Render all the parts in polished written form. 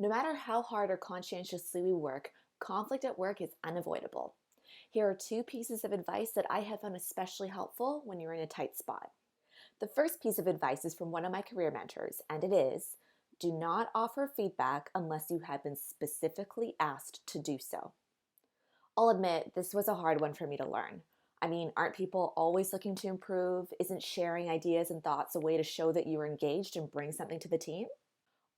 No matter how hard or conscientiously we work, conflict at work is unavoidable. Here are two pieces of advice that I have found especially helpful when you're in a tight spot. The first piece of advice is from one of my career mentors, and it is do not offer feedback unless you have been specifically asked to do so. I'll admit, this was a hard one for me to learn. I mean, aren't people always looking to improve? Isn't sharing ideas and thoughts a way to show that you are engaged and bring something to the team?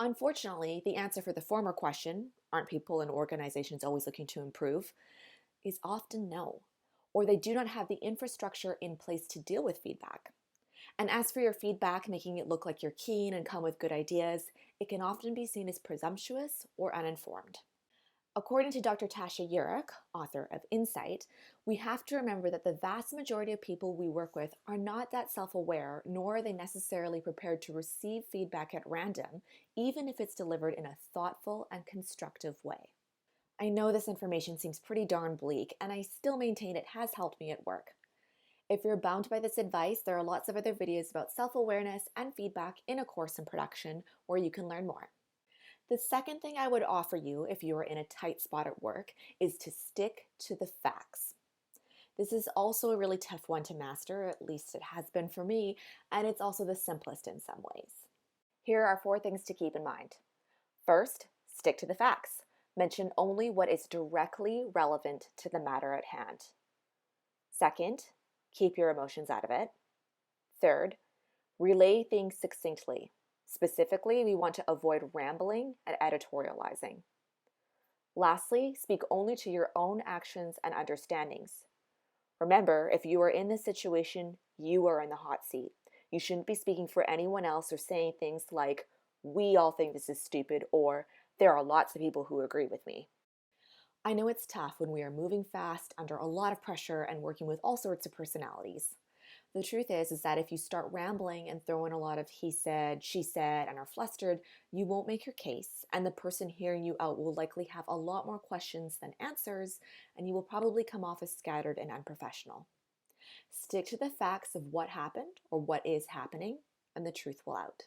Unfortunately, the answer for the former question, aren't people and organizations always looking to improve, is often no, or they do not have the infrastructure in place to deal with feedback. And as for your feedback, making it look like you're keen and come with good ideas, it can often be seen as presumptuous or uninformed. According to Dr. Tasha Eurich, author of Insight, we have to remember that the vast majority of people we work with are not that self-aware, nor are they necessarily prepared to receive feedback at random, even if it's delivered in a thoughtful and constructive way. I know this information seems pretty darn bleak, and I still maintain it has helped me at work. If you're bound by this advice, there are lots of other videos about self-awareness and feedback in a course in production where you can learn more. The second thing I would offer you if you are in a tight spot at work is to stick to the facts. This is also a really tough one to master, at least it has been for me, and it's also the simplest in some ways. Here are 4 things to keep in mind. First, stick to the facts. Mention only what is directly relevant to the matter at hand. Second, keep your emotions out of it. Third, relay things succinctly. Specifically, we want to avoid rambling and editorializing. Lastly, speak only to your own actions and understandings. Remember, if you are in this situation, you are in the hot seat. You shouldn't be speaking for anyone else or saying things like, "We all think this is stupid," or "There are lots of people who agree with me." I know it's tough when we are moving fast, under a lot of pressure, and working with all sorts of personalities. The truth is that if you start rambling and throw in a lot of he said, she said, and are flustered, you won't make your case, and the person hearing you out will likely have a lot more questions than answers, and you will probably come off as scattered and unprofessional. Stick to the facts of what happened or what is happening, and the truth will out.